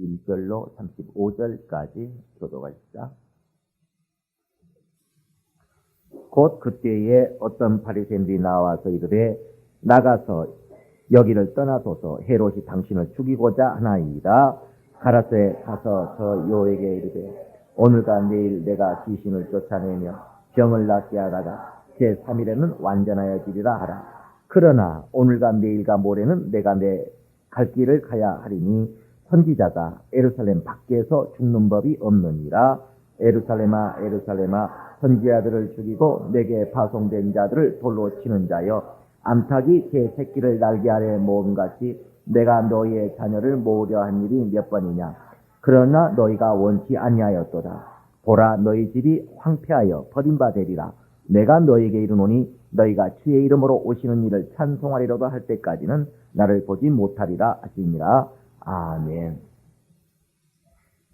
1절로 35절까지 교도하십시다. 곧 그때에 어떤 바리새인들이 나와서 이르되 나가서 여기를 떠나소서 헤롯이 당신을 죽이고자 하나이다. 가라사에 가서 저 요에게 이르되 오늘과 내일 내가 귀신을 쫓아내며 병을 낫게 하다가 제3일에는 완전하여지리라 하라. 그러나 오늘과 내일과 모레는 내가 내 갈 길을 가야 하리니 선지자가 예루살렘 밖에서 죽는 법이 없느니라. 예루살렘아 예루살렘아 선지자들을 죽이고 내게 파송된 자들을 돌로 치는 자여 암탉이 제 새끼를 날개 아래 모음같이 내가 너희의 자녀를 모으려 한 일이 몇 번이냐. 그러나 너희가 원치 아니하였도다. 보라 너희 집이 황폐하여 버림받으리라. 내가 너희에게 이르노니 너희가 주의 이름으로 오시는 일을 찬송하리로다 할 때까지는 나를 보지 못하리라 하시니라. 아멘.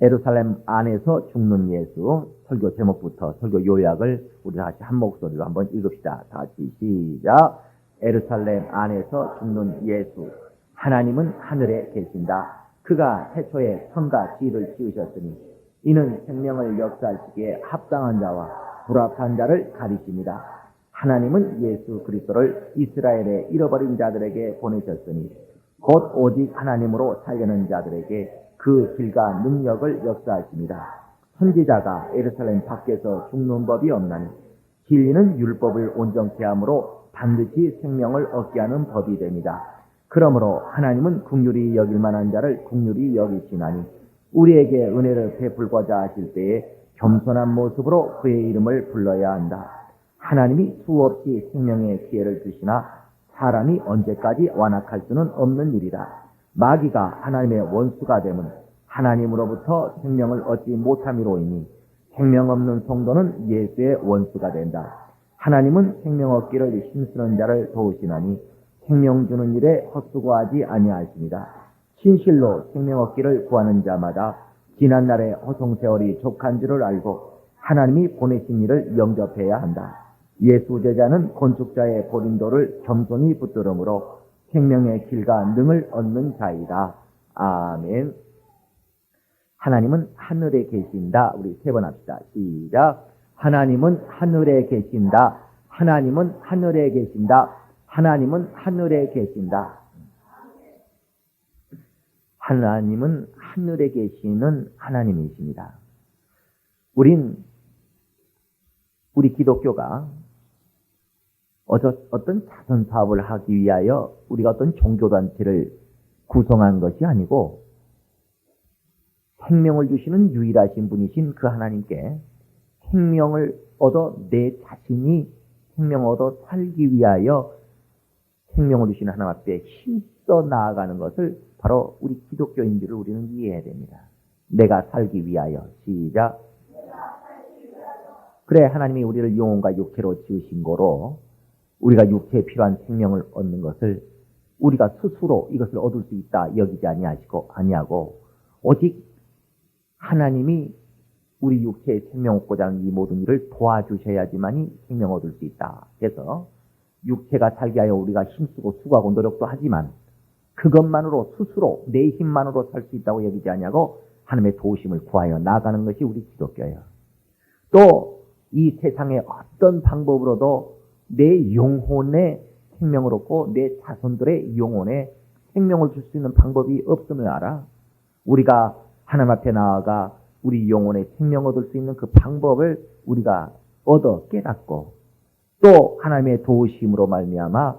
예루살렘 안에서 죽는 예수, 설교 제목부터 설교 요약을 우리 다시 한 목소리로 한번 읽읍시다. 다시 시작. 예루살렘 안에서 죽는 예수. 하나님은 하늘에 계신다. 그가 태초에 선과 지혜를 지으셨으니 이는 생명을 역사하시기에 합당한 자와 불합한 자를 가리십니다. 하나님은 예수 그리스도를 이스라엘의 잃어버린 자들에게 보내셨으니 곧 오직 하나님으로 살려는 자들에게 그 길과 능력을 역사하십니다. 선지자가 예루살렘 밖에서 죽는 법이 없나니 진리는 율법을 온전케 함으로 반드시 생명을 얻게 하는 법이 됩니다. 그러므로 하나님은 긍휼히 여길 만한 자를 긍휼히 여기시나니 우리에게 은혜를 베풀고자 하실 때에 겸손한 모습으로 그의 이름을 불러야 한다. 하나님이 수없이 생명의 기회를 주시나 사람이 언제까지 완악할 수는 없는 일이다. 마귀가 하나님의 원수가 되면 하나님으로부터 생명을 얻지 못함이로이니 생명 없는 성도는 예수의 원수가 된다. 하나님은 생명 얻기를 힘쓰는 자를 도우시나니 생명 주는 일에 헛수고하지 아니하십니다. 진실로 생명 얻기를 구하는 자마다 지난날의 허송세월이 족한 줄을 알고 하나님이 보내신 일을 영접해야 한다. 예수 제자는 건축자의 고린도를 겸손히 붙들음으로 생명의 길과 능을 얻는 자이다. 아멘. 하나님은 하늘에 계신다. 우리 세 번 합시다. 시작. 하나님은 하늘에 계신다. 하나님은 하늘에 계신다. 하나님은 하늘에 계신다. 하나님은 하늘에 계시는 하나님이십니다. 우리 기독교가 어떤 자선 사업을 하기 위하여 우리가 어떤 종교단체를 구성한 것이 아니고 생명을 주시는 유일하신 분이신 그 하나님께 생명을 얻어 내 자신이 생명을 얻어 살기 위하여 생명을 주시는 하나님 앞에 힘써 나아가는 것을 바로 우리 기독교인 줄을 우리는 이해해야 됩니다. 내가 살기 위하여. 시작. 그래 하나님이 우리를 영혼과 육체로 지으신 거로 우리가 육체에 필요한 생명을 얻는 것을 우리가 스스로 이것을 얻을 수 있다 여기지 아니하고 오직 하나님이 우리 육체에 생명 얻고자 하는 이 모든 일을 도와주셔야지만이 생명 얻을 수 있다. 그래서 육체가 살게 하여 우리가 힘쓰고 수고하고 노력도 하지만 그것만으로 스스로 내 힘만으로 살 수 있다고 여기지 아니하고 하나님의 도우심을 구하여 나아가는 것이 우리 기독교예요. 또 이 세상의 어떤 방법으로도 내 영혼에 생명을 얻고 내 자손들의 영혼에 생명을 줄 수 있는 방법이 없음을 알아. 우리가 하나님 앞에 나아가 우리 영혼에 생명 얻을 수 있는 그 방법을 우리가 얻어 깨닫고 또 하나님의 도우심으로 말미암아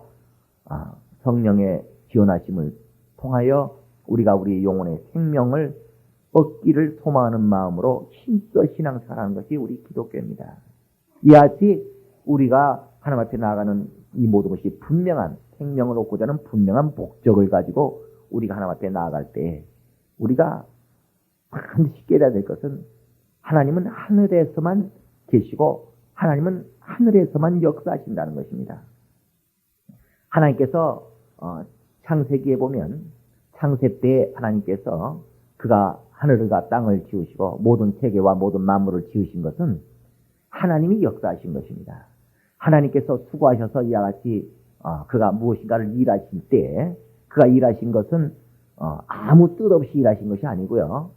성령의 지원하심을 통하여 우리가 우리 영혼의 생명을 얻기를 소망하는 마음으로 힘써 신앙생활하는 것이 우리 기독교입니다. 이같이 우리가 하나님 앞에 나아가는 이 모든 것이 분명한 생명을 얻고자 하는 분명한 목적을 가지고 우리가 하나님 앞에 나아갈 때 우리가 반드시 깨달아야 될 것은 하나님은 하늘에서만 계시고 하나님은 하늘에서만 역사하신다는 것입니다. 하나님께서 창세기에 보면 창세 때 하나님께서 그가 하늘과 땅을 지으시고 모든 세계와 모든 만물을 지으신 것은 하나님이 역사하신 것입니다. 하나님께서 수고하셔서 이와 같이 그가 무엇인가를 일하실 때 그가 일하신 것은 아무 뜻 없이 일하신 것이 아니고요.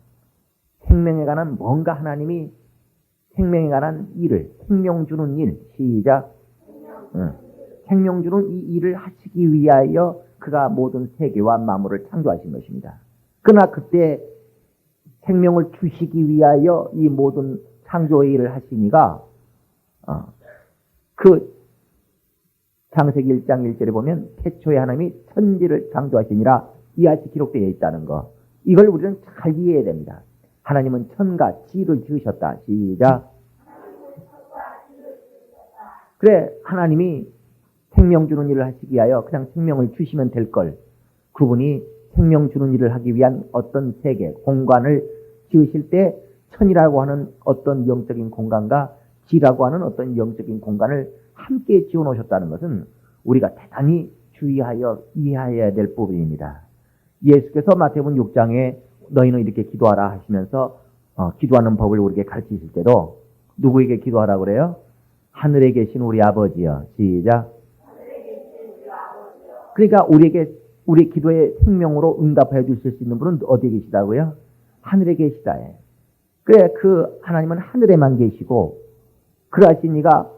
생명에 관한 뭔가 하나님이 생명에 관한 일을, 생명 주는 일, 시작. 생명 주는 이 일을 하시기 위하여 그가 모든 세계와 만물을 창조하신 것입니다. 그러나 그때 생명을 주시기 위하여 이 모든 창조의 일을 하시니가 그 창세기 1장 1절에 보면 태초에 하나님이 천지를 창조하시니라 이같이 기록되어 있다는 거. 이걸 우리는 잘 이해해야 됩니다. 하나님은 천과 지를 지으셨다. 시작. 그래, 하나님이 생명 주는 일을 하시기 위하여 그냥 생명을 주시면 될 걸. 그분이 생명 주는 일을 하기 위한 어떤 세계, 공간을 지으실 때 천이라고 하는 어떤 영적인 공간과 지라고 하는 어떤 영적인 공간을 함께 지어 놓으셨다는 것은 우리가 대단히 주의하여 이해해야 될 부분입니다. 예수께서 마태복음 6장에 너희는 이렇게 기도하라 하시면서 기도하는 법을 우리에게 가르치실 때도 누구에게 기도하라 그래요? 하늘에 계신 우리 아버지여. 시작. 그러니까 우리 기도의 생명으로 응답해 주실 수 있는 분은 어디에 계시다고요? 하늘에 계시다. 그래, 그 하나님은 하늘에만 계시고 그러하신 이가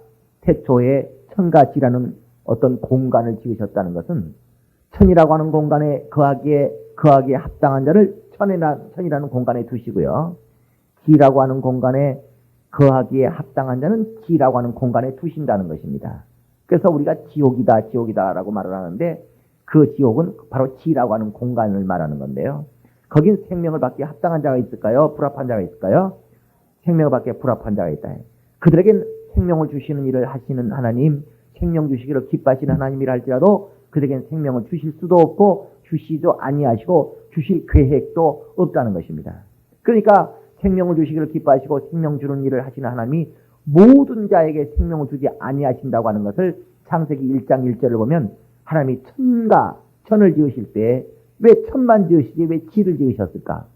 태초에 천과 지라는 어떤 공간을 지으셨다는 것은 천이라고 하는 공간에 거하기에 합당한 자를 천이라는 공간에 두시고요. 지라고 하는 공간에 거하기에 합당한 자는 지라고 하는 공간에 두신다는 것입니다. 그래서 우리가 지옥이다라고 말을 하는데 그 지옥은 바로 지라고 하는 공간을 말하는 건데요. 거긴 생명을 받기에 합당한 자가 있을까요? 불합한 자가 있을까요? 생명을 받기에 불합한 자가 있다. 그들에게 생명을 주시는 일을 하시는 하나님, 생명 주시기를 기뻐하시는 하나님이라 할지라도 그들에겐 생명을 주실 수도 없고 주시도 아니하시고 주실 계획도 없다는 것입니다. 그러니까 생명을 주시기를 기뻐하시고 생명 주는 일을 하시는 하나님이 모든 자에게 생명을 주지 아니하신다고 하는 것을 창세기 1장 1절을 보면 하나님이 천을 지으실 때 왜 천만 지으시지 왜 지를 지으셨을까?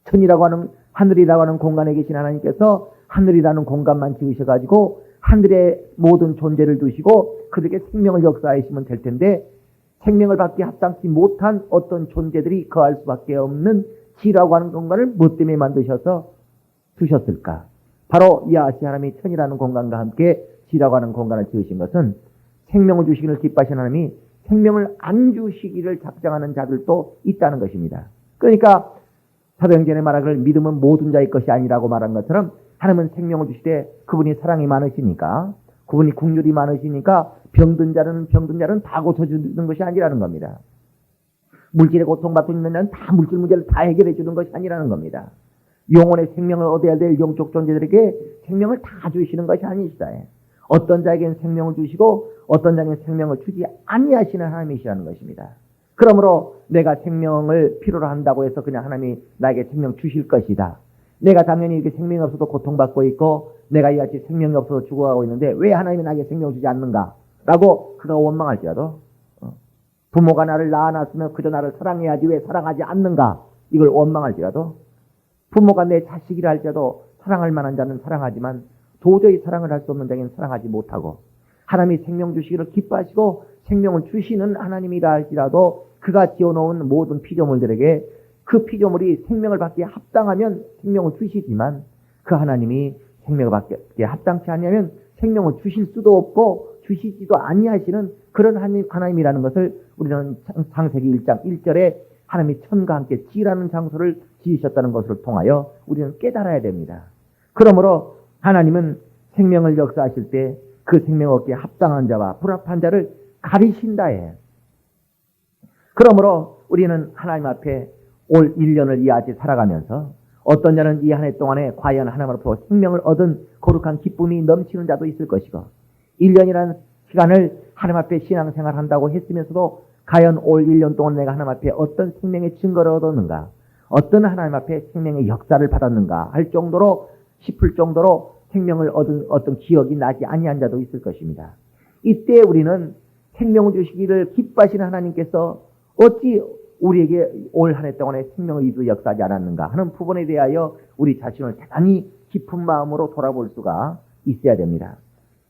천이라고 하는 하늘이라고 하는 공간에 계신 하나님께서 하늘이라는 공간만 지으셔가지고 하늘의 모든 존재를 두시고 그들에게 생명을 역사하시면 될 텐데 생명을 받기 합당치 못한 어떤 존재들이 거할 수밖에 없는 지라고 하는 공간을 뭐 때문에 만드셔서 두셨을까? 바로 이아시 하나님이 천이라는 공간과 함께 지라고 하는 공간을 지으신 것은 생명을 주시기를 기뻐하시는 하나님이 생명을 안 주시기를 작정하는 자들도 있다는 것입니다. 그러니까 사도행전에 말하기를 믿음은 모든 자의 것이 아니라고 말한 것처럼 하나님은 생명을 주시되 그분이 사랑이 많으시니까 그분이 긍휼이 많으시니까 병든 자는 다 고쳐주는 것이 아니라는 겁니다. 물질의 고통받고 있는 자는 다 물질 문제를 다 해결해 주는 것이 아니라는 겁니다. 영혼의 생명을 얻어야 될 영적 존재들에게 생명을 다 주시는 것이 아니시다. 어떤 자에게는 생명을 주시고 어떤 자에게는 생명을 주지 아니하시는 하나님이시라는 것입니다. 그러므로 내가 생명을 필요로 한다고 해서 그냥 하나님이 나에게 생명 주실 것이다. 내가 당연히 이렇게 생명이 없어도 고통받고 있고 내가 이같이 생명이 없어서 죽어가고 있는데 왜 하나님이 나에게 생명을 주지 않는가? 라고 그가 원망할지라도 부모가 나를 낳아놨으면 그저 나를 사랑해야지 왜 사랑하지 않는가? 이걸 원망할지라도 부모가 내 자식이라 할지라도 사랑할 만한 자는 사랑하지만 도저히 사랑을 할 수 없는 자에게는 사랑하지 못하고 하나님이 생명 주시기를 기뻐하시고 생명을 주시는 하나님이라 할지라도 그가 지어놓은 모든 피조물들에게 그 피조물이 생명을 받기에 합당하면 생명을 주시지만 그 하나님이 생명을 받기에 합당치 않으면 생명을 주실 수도 없고 주시지도 아니하시는 그런 하나님이라는 것을 우리는 창세기 1장 1절에 하나님이 천과 함께 지라는 장소를 지으셨다는 것을 통하여 우리는 깨달아야 됩니다. 그러므로 하나님은 생명을 역사하실 때 그 생명 얻기에 합당한 자와 불합한 자를 가리신다 해. 그러므로 우리는 하나님 앞에 올 1년을 이아지 살아가면서 어떤 자는 이 한 해 동안에 과연 하나님으로부터 생명을 얻은 거룩한 기쁨이 넘치는 자도 있을 것이고 1년이라는 시간을 하나님 앞에 신앙생활 한다고 했으면서도 과연 올 1년 동안 내가 하나님 앞에 어떤 생명의 증거를 얻었는가, 어떤 하나님 앞에 생명의 역사를 받았는가 할 정도로 싶을 정도로 생명을 얻은 어떤 기억이 나지 아니한 자도 있을 것입니다. 이때 우리는 생명을 주시기를 기뻐하시는 하나님께서 어찌 우리에게 올 한 해 동안에 생명을 이루 역사하지 않았는가 하는 부분에 대하여 우리 자신을 대단히 깊은 마음으로 돌아볼 수가 있어야 됩니다.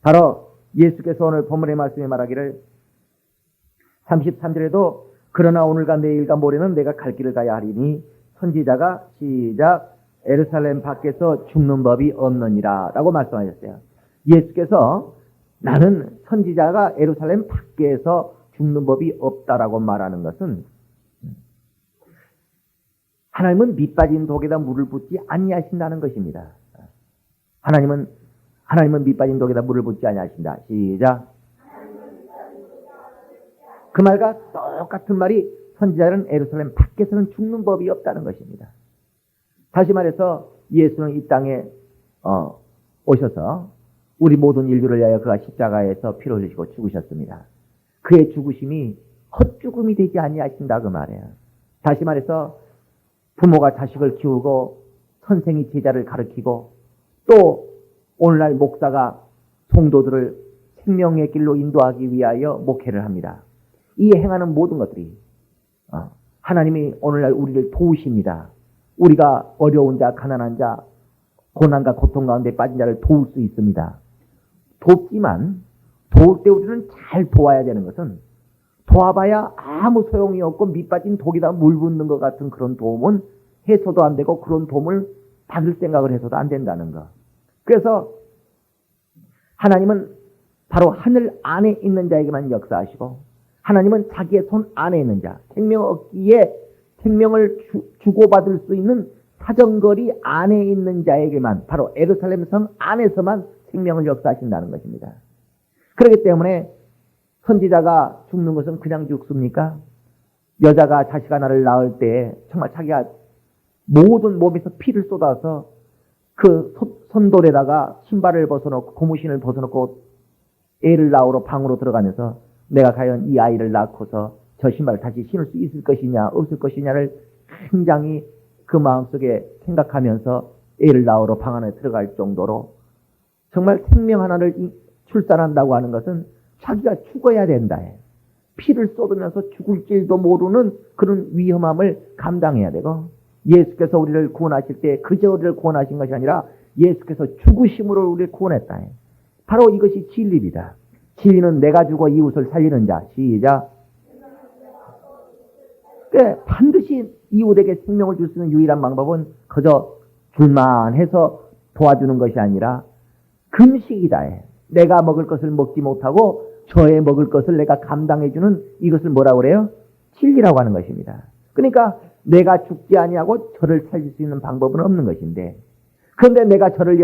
바로 예수께서 오늘 본문의 말씀에 말하기를 33절에도 그러나 오늘과 내일과 모레는 내가 갈 길을 가야 하리니 선지자가 시작 예루살렘 밖에서 죽는 법이 없느니라 라고 말씀하셨어요. 예수께서 나는 선지자가 예루살렘 밖에서 죽는 법이 없다라고 말하는 것은 하나님은 밑빠진 독에다 물을 붓지 아니하신다는 것입니다. 하나님은 밑빠진 독에다 물을 붓지 아니하신다. 시작. 그 말과 똑같은 말이 선지자는 예루살렘 밖에서는 죽는 법이 없다는 것입니다. 다시 말해서 예수는 이 땅에 오셔서 우리 모든 인류를 위하여 그가 십자가에서 피를 흘리시고 죽으셨습니다. 그의 죽으심이 헛죽음이 되지 아니하신다 그 말이에요. 다시 말해서 부모가 자식을 키우고 선생이 제자를 가르치고 또 오늘날 목사가 성도들을 생명의 길로 인도하기 위하여 목회를 합니다. 이 행하는 모든 것들이 하나님이 오늘날 우리를 도우십니다. 우리가 어려운 자, 가난한 자, 고난과 고통 가운데 빠진 자를 도울 수 있습니다. 돕지만 도울 때 우리는 잘 도와야 되는 것은 도와봐야 아무 소용이 없고 밑빠진 독에다 물 붓는 것 같은 그런 도움은 해서도 안 되고 그런 도움을 받을 생각을 해서도 안 된다는 것. 그래서 하나님은 바로 하늘 안에 있는 자에게만 역사하시고 하나님은 자기의 손 안에 있는 자, 생명 얻기에 생명을 주고받을 수 있는 사정거리 안에 있는 자에게만 바로 예루살렘 성 안에서만 생명을 역사하신다는 것입니다. 그렇기 때문에 선지자가 죽는 것은 그냥 죽습니까? 여자가 자식 하나를 낳을 때 정말 자기가 모든 몸에서 피를 쏟아서 그 손돌에다가 신발을 벗어놓고 고무신을 벗어놓고 애를 낳으러 방으로 들어가면서 내가 과연 이 아이를 낳고서 저 신발을 다시 신을 수 있을 것이냐 없을 것이냐를 굉장히 그 마음속에 생각하면서 애를 낳으러 방 안에 들어갈 정도로 정말 생명 하나를 출산한다고 하는 것은 자기가 죽어야 된다. 피를 쏟으면서 죽을 줄도 모르는 그런 위험함을 감당해야 되고 예수께서 우리를 구원하실 때 그저 우리를 구원하신 것이 아니라 예수께서 죽으심으로 우리를 구원했다. 바로 이것이 진리입니다. 진리는 내가 죽어 이웃을 살리는 자. 시작. 반드시 이웃에게 생명을 줄 수 있는 유일한 방법은 그저 줄만 해서 도와주는 것이 아니라 금식이다. 내가 먹을 것을 먹지 못하고 저의 먹을 것을 내가 감당해주는 이것을 뭐라고 그래요? 진리라고 하는 것입니다. 그러니까 내가 죽지 아니하고 저를 살릴 수 있는 방법은 없는 것인데 그런데 내가 저를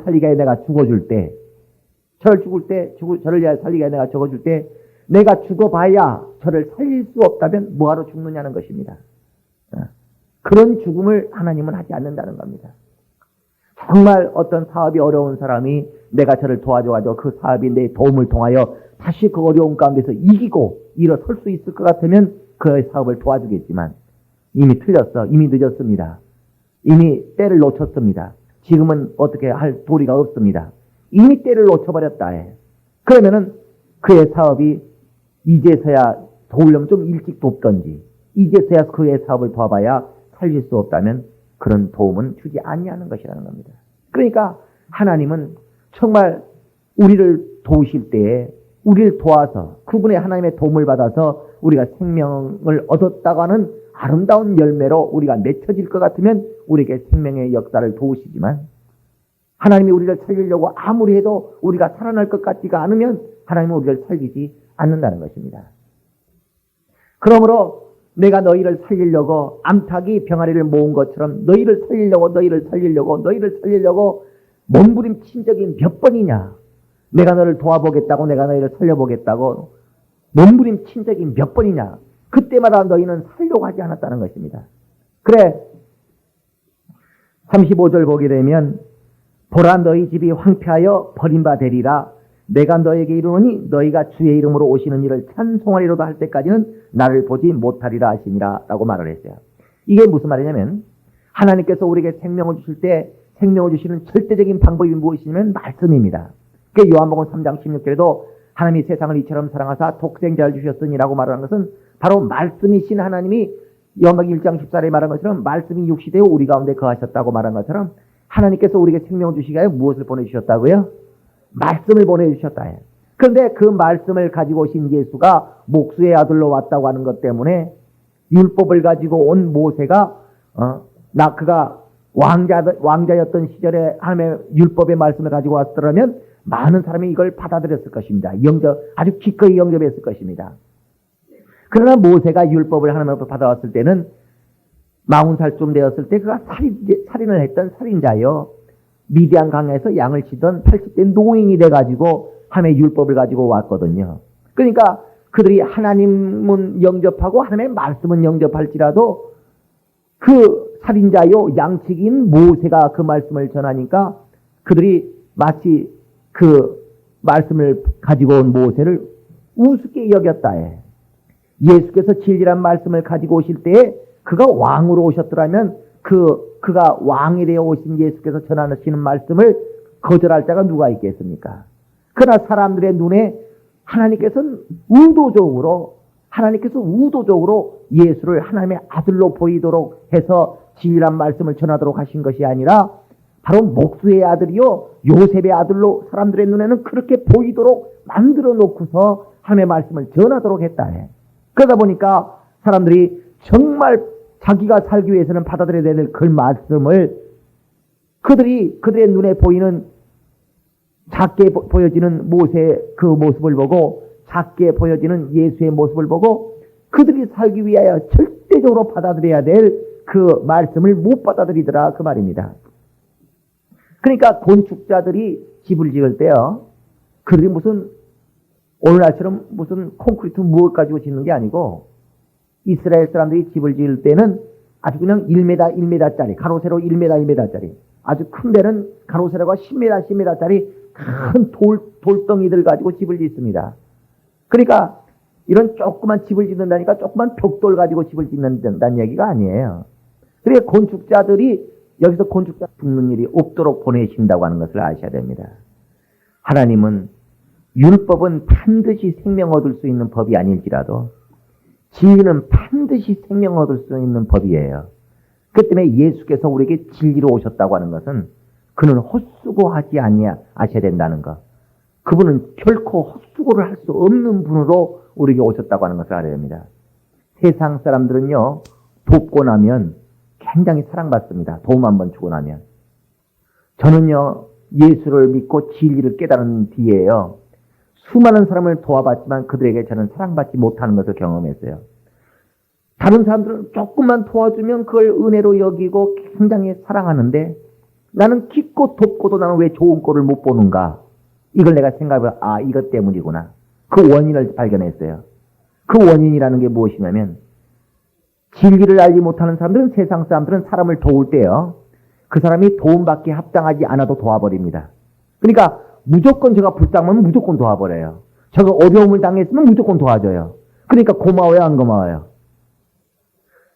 살리게 해 내가 죽어줄 때 저를 위하여 살리게 해 내가 죽어줄 때 내가 죽어봐야 저를 살릴 수 없다면 뭐하러 죽느냐는 것입니다. 그런 죽음을 하나님은 하지 않는다는 겁니다. 정말 어떤 사업이 어려운 사람이 내가 저를 도와줘가지고 그 사업이 내 도움을 통하여 다시 그 어려운 가운데서 이기고 일어설 수 있을 것 같으면 그 사업을 도와주겠지만 이미 틀렸어. 이미 늦었습니다. 이미 때를 놓쳤습니다. 지금은 어떻게 할 도리가 없습니다. 이미 때를 놓쳐버렸다. 그러면은 그의 사업이 이제서야 도우려면 좀 일찍 돕던지 이제서야 그의 사업을 도와봐야 살릴 수 없다면 그런 도움은 주지 아니하는 것이라는 겁니다. 그러니까 하나님은 정말 우리를 도우실 때에 우리를 도와서 그분의 하나님의 도움을 받아서 우리가 생명을 얻었다고 하는 아름다운 열매로 우리가 맺혀질 것 같으면 우리에게 생명의 역사를 도우시지만 하나님이 우리를 살리려고 아무리 해도 우리가 살아날 것 같지가 않으면 하나님은 우리를 살리지 않는다는 것입니다. 그러므로 내가 너희를 살리려고 암탉이 병아리를 모은 것처럼 너희를 살리려고 몸부림친 적이 몇 번이냐. 내가 너를 도와보겠다고 내가 너희를 살려보겠다고 몸부림친 적이 몇 번이냐. 그때마다 너희는 살려고 하지 않았다는 것입니다. 그래 35절 보게 되면 보라 너희 집이 황폐하여 버림바 되리라. 내가 너에게 이르노니 너희가 주의 이름으로 오시는 일을 찬송하리로다 할 때까지는 나를 보지 못하리라 하시니라 라고 말을 했어요. 이게 무슨 말이냐면 하나님께서 우리에게 생명을 주실 때 생명을 주시는 절대적인 방법이 무엇이냐면 말씀입니다. 그게 요한복음 3장 16절에도 하나님이 세상을 이처럼 사랑하사 독생자를 주셨으니라고 말하는 것은 바로 말씀이신 하나님이 요한복음 1장 14절에 말한 것처럼 말씀이 육시되어 우리 가운데 거하셨다고 말한 것처럼 하나님께서 우리에게 생명을 주시기 위하여 무엇을 보내주셨다고요? 말씀을 보내주셨다. 그런데 그 말씀을 가지고 오신 예수가 목수의 아들로 왔다고 하는 것 때문에 율법을 가지고 온 모세가 그가 왕자였던 시절에 하나님의 율법의 말씀을 가지고 왔더라면 많은 사람이 이걸 받아들였을 것입니다. 아주 기꺼이 영접했을 것입니다. 그러나 모세가 율법을 하나님으로부터 받아왔을 때는 40살쯤 되었을 때 그가 살인을 했던 살인자요. 미디안 강에서 양을 치던 80대 노인이 돼가지고 하나님의 율법을 가지고 왔거든요. 그러니까 그들이 하나님은 영접하고 하나님의 말씀은 영접할지라도 그 살인자요 양치기인 모세가 그 말씀을 전하니까 그들이 마치 그 말씀을 가지고 온 모세를 우습게 여겼다 해. 예수께서 진리란 말씀을 가지고 오실 때에 그가 왕으로 오셨더라면 그가 왕이 되어 오신 예수께서 전하시는 말씀을 거절할 자가 누가 있겠습니까? 그러나 사람들의 눈에 하나님께서 우도적으로 예수를 하나님의 아들로 보이도록 해서 진리란 말씀을 전하도록 하신 것이 아니라 바로 목수의 아들이요 요셉의 아들로 사람들의 눈에는 그렇게 보이도록 만들어 놓고서 하나님의 말씀을 전하도록 했다 해. 그러다 보니까 사람들이 정말 자기가 살기 위해서는 받아들여야 될 그 말씀을 그들의 눈에 보이는 작게 보여지는 모세의 그 모습을 보고 작게 보여지는 예수의 모습을 보고 그들이 살기 위하여 절대적으로 받아들여야 될 그 말씀을 못 받아들이더라 그 말입니다. 그러니까 건축자들이 집을 지을 때요 그들이 무슨 오늘날처럼 무슨 콘크리트 무엇 가지고 짓는 게 아니고 이스라엘 사람들이 집을 지을 때는 아주 그냥 1m, 1m짜리 가로 세로 1m, 1m짜리 아주 큰 데는 가로 세로가 10m, 10m짜리 큰 돌덩이들 가지고 집을 짓습니다. 그러니까 이런 조그만 집을 짓는다니까 조그만 벽돌 가지고 집을 짓는다는 얘기가 아니에요. 그러니까 건축자들이 여기서 건축자 죽는 일이 없도록 보내신다고 하는 것을 아셔야 됩니다. 하나님은 율법은 반드시 생명 얻을 수 있는 법이 아닐지라도 진리는 반드시 생명 얻을 수 있는 법이에요. 그 때문에 예수께서 우리에게 진리로 오셨다고 하는 것은 그는 헛수고하지 아셔야 된다는 것. 그분은 결코 헛수고를 할 수 없는 분으로 우리에게 오셨다고 하는 것을 알아야 됩니다. 세상 사람들은요 돕고 나면 굉장히 사랑받습니다. 도움 한번 주고 나면. 저는요 예수를 믿고 진리를 깨달은 뒤에요 수많은 사람을 도와봤지만 그들에게 저는 사랑받지 못하는 것을 경험했어요. 다른 사람들은 조금만 도와주면 그걸 은혜로 여기고 굉장히 사랑하는데 나는 깊고 돕고도 나는 왜 좋은 꼴을 못 보는가? 이걸 내가 생각해봐. 이것 때문이구나. 그 원인을 발견했어요. 그 원인이라는 게 무엇이냐면 진리를 알지 못하는 사람들은 세상 사람들은 사람을 도울 때요. 그 사람이 도움받기 합당하지 않아도 도와버립니다. 그러니까 무조건 제가 불쌍하면 무조건 도와버려요. 제가 어려움을 당했으면 무조건 도와줘요. 그러니까 고마워요, 안 고마워요?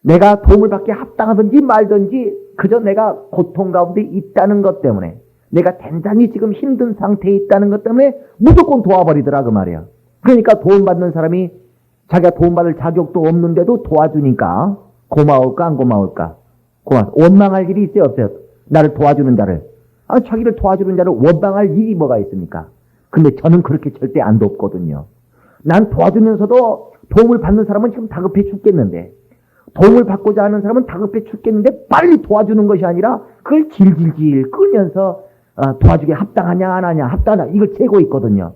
내가 도움을 받기 합당하든지 말든지 그저 내가 고통 가운데 있다는 것 때문에 내가 단단히 지금 힘든 상태에 있다는 것 때문에 무조건 도와버리더라 그 말이에요. 그러니까 도움받는 사람이 자기가 도움받을 자격도 없는데도 도와주니까 고마울까 안 고마울까? 원망할 일이 있어요 없어요? 나를 도와주는 자를. 자기를 도와주는 자를 원망할 일이 뭐가 있습니까? 근데 저는 그렇게 절대 안 돕거든요. 난 도와주면서도 도움을 받는 사람은 지금 다급해 죽겠는데 도움을 받고자 하는 사람은 다급해 죽겠는데 빨리 도와주는 것이 아니라 그걸 질질질 끌면서 도와주게 합당하냐 안 하냐 합당하냐 이걸 재고 있거든요.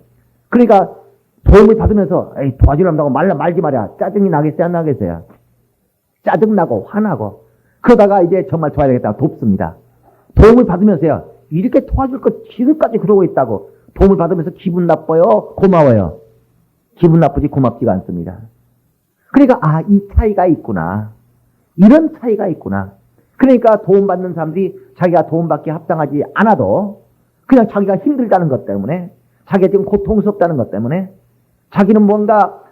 그러니까 도움을 받으면서 도와주려고 말지 말이야. 짜증이 나겠어요 안 나겠어요? 짜증나고 화나고 그러다가 이제 정말 도와야겠다 돕습니다. 도움을 받으면서요. 이렇게 도와줄 것 지금까지 그러고 있다고 도움을 받으면서 기분 나빠요? 고마워요? 기분 나쁘지 고맙지가 않습니다. 그러니까 이 차이가 있구나. 이런 차이가 있구나. 그러니까 도움받는 사람들이 자기가 도움받기 합당하지 않아도 그냥 자기가 힘들다는 것 때문에 자기가 지금 고통스럽다는 것 때문에 자기는 뭔가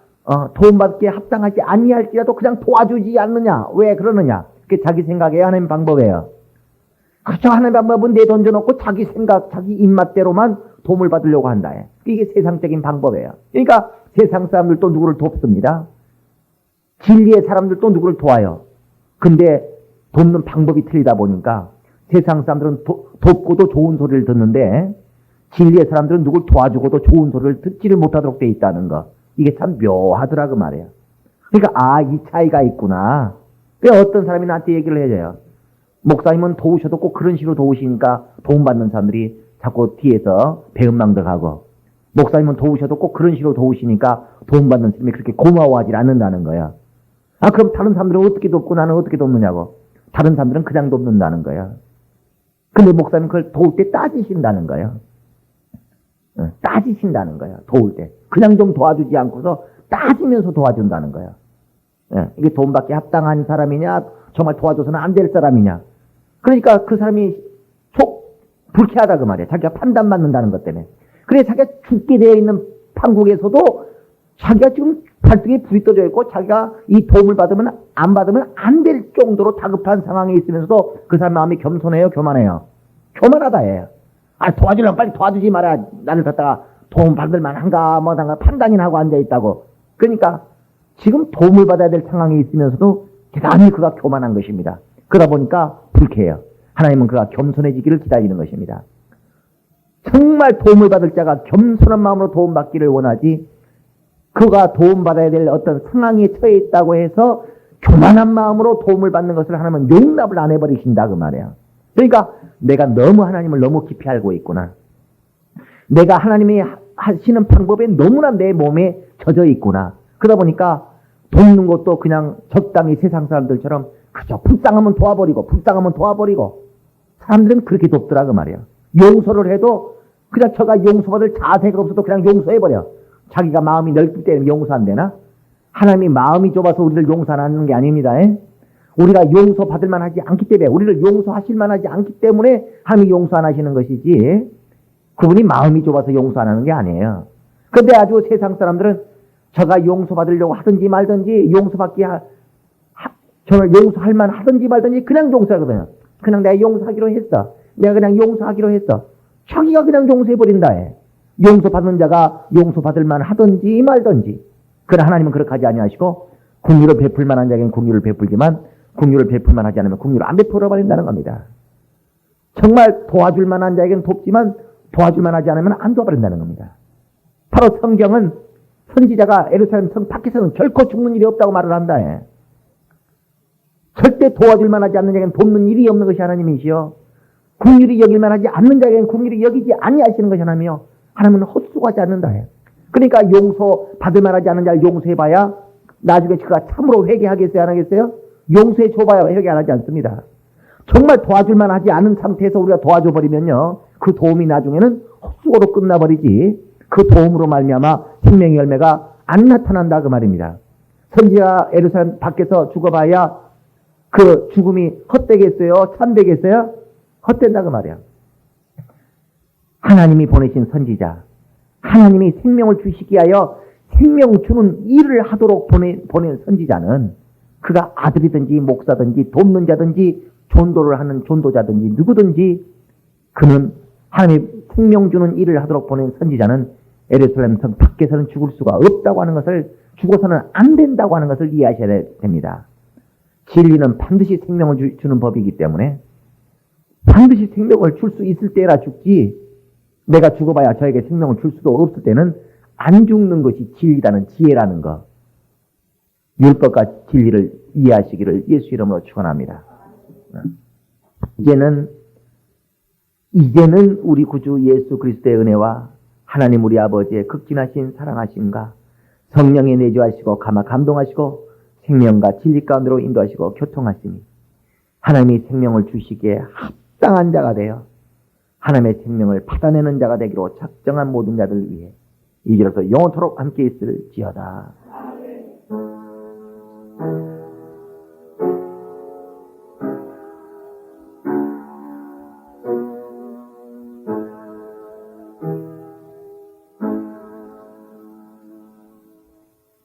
도움받기에 합당하지 아니할지라도 그냥 도와주지 않느냐. 왜 그러느냐. 그게 자기 생각에 하는 방법이에요. 그렇죠. 하는 방법은 내던져놓고 자기 생각, 자기 입맛대로만 도움을 받으려고 한다. 이게 세상적인 방법이에요. 그러니까 세상 사람들도 누구를 돕습니다. 진리의 사람들도 누구를 도와요. 근데 돕는 방법이 틀리다 보니까 세상 사람들은 돕고도 좋은 소리를 듣는데 진리의 사람들은 누굴 도와주고도 좋은 소리를 듣지를 못하도록 돼 있다는 거. 이게 참 묘하더라 그 말이에요. 그러니까 이 차이가 있구나. 왜 어떤 사람이 나한테 얘기를 해줘요. 목사님은 도우셔도 꼭 그런 식으로 도우시니까 도움받는 사람들이 자꾸 뒤에서 배은망덕 하고, 목사님은 도우셔도 꼭 그런 식으로 도우시니까 도움받는 사람이 그렇게 고마워하지 않는다는 거야. 그럼 다른 사람들은 어떻게 돕고 나는 어떻게 돕느냐고. 다른 사람들은 그냥 돕는다는 거야. 근데 목사님 그걸 도울 때 따지신다는 거야. 따지신다는 거야. 도울 때. 그냥 좀 도와주지 않고서 따지면서 도와준다는 거야. 이게 돈받기 합당한 사람이냐, 정말 도와줘서는 안 될 사람이냐. 그러니까 그 사람이 속 불쾌하다 그 말이야. 자기가 판단받는다는 것 때문에. 그래 자기가 죽게 되어 있는 판국에서도 자기가 지금 발등에 불이 떠져 있고 자기가 이 도움을 받으면 안 될 정도로 다급한 상황에 있으면서도 그 사람 마음이 겸손해요, 교만해요? 교만하다 해요. 도와주려면 빨리 도와주지 마라. 나를 갖다가 도움 받을 만한가 뭐한가 판단이나 하고 앉아있다고. 그러니까 지금 도움을 받아야 될 상황에 있으면서도 대단히 그가 교만한 것입니다. 그러다 보니까 불쾌해요. 하나님은 그가 겸손해지기를 기다리는 것입니다. 정말 도움을 받을 자가 겸손한 마음으로 도움받기를 원하지, 그가 도움받아야 될 어떤 상황에 처해 있다고 해서 교만한 마음으로 도움을 받는 것을 하나님은 용납을 안 해버리신다 그 말이에요. 그러니까 내가 하나님을 너무 깊이 알고 있구나. 내가 하나님이 하시는 방법에 너무나 내 몸에 젖어 있구나. 그러다 보니까 돕는 것도 그냥 적당히 세상 사람들처럼 그저 불쌍하면 도와버리고 사람들은 그렇게 돕더라 그 말이에요. 용서를 해도 그냥 저가 용서받을 자세가 없어도 그냥 용서해버려. 자기가 마음이 넓기 때문에 용서 안 되나? 하나님이 마음이 좁아서 우리를 용서 안 하는 게 아닙니다. 우리가 용서받을 만하지 않기 때문에, 우리를 용서하실 만하지 않기 때문에 하나님이 용서 안 하시는 것이지, 그분이 마음이 좁아서 용서 안 하는 게 아니에요. 그런데 아주 세상 사람들은 저가 용서받으려고 하든지 말든지, 저를 용서할 만 하든지 말든지 그냥 용서하거든요. 그냥 내가 용서하기로 했어. 자기가 그냥 용서해버린다 해. 용서받는 자가 용서받을 만 하든지 말든지. 그러나 하나님은 그렇게 하지 아니하시고 긍휼을 베풀 만한 자에게는 긍휼을 베풀지만 긍휼을 베풀 만하지 않으면 긍휼을 안 베풀어 버린다는 겁니다. 정말 도와줄 만한 자에게는 돕지만 도와줄 만하지 않으면 안 도와버린다는 겁니다. 바로 성경은 선지자가 예루살렘 성 밖에서는 결코 죽는 일이 없다고 말을 한다 해. 절대 도와줄 만하지 않는 자에게는 돕는 일이 없는 것이 하나님이시여, 긍휼히 여길 만하지 않는 자에게는 긍휼히 여기지 아니하시는 것이 하나님이요, 하나님은 헛수고하지 않는다 해. 그러니까 용서 받을 만하지 않는 자를 용서해봐야 나중에 그가 참으로 회개하겠어요, 안 하겠어요? 용서해 줘봐야 회개 안 하지 않습니다. 정말 도와줄 만하지 않은 상태에서 우리가 도와줘버리면요, 그 도움이 나중에는 헛수고로 끝나버리지, 그 도움으로 말미암아 생명의 열매가 안 나타난다 그 말입니다. 선지자 예루살렘 밖에서 죽어봐야 그 죽음이 헛되겠어요? 참되겠어요? 헛된다 그 말이야. 하나님이 보내신 선지자, 하나님이 생명을 주시기 위하여 생명 주는 일을 하도록 보낸 선지자는 그가 아들이든지 목사든지 돕는 자든지 전도를 하는 전도자든지 누구든지 그는 하나님이 생명 주는 일을 하도록 보낸 선지자는 예루살렘 성 밖에서는 죽을 수가 없다고 하는 것을, 죽어서는 안 된다고 하는 것을 이해하셔야 됩니다. 진리는 반드시 생명을 주는 법이기 때문에 반드시 생명을 줄 수 있을 때라 죽지, 내가 죽어봐야 저에게 생명을 줄 수도 없을 때는 안 죽는 것이 진리라는 지혜라는 것, 율법과 진리를 이해하시기를 예수 이름으로 축원합니다. 이제는 우리 구주 예수 그리스도의 은혜와 하나님 우리 아버지의 극진하신 사랑하심과 성령의 내주하시고 감동하시고 생명과 진리 가운데로 인도하시고 교통하시니 하나님이 생명을 주시기에 합당한 자가 되어 하나님의 생명을 받아내는 자가 되기로 작정한 모든 자들 위해 이제로부터 영원토록 함께 있을지어다.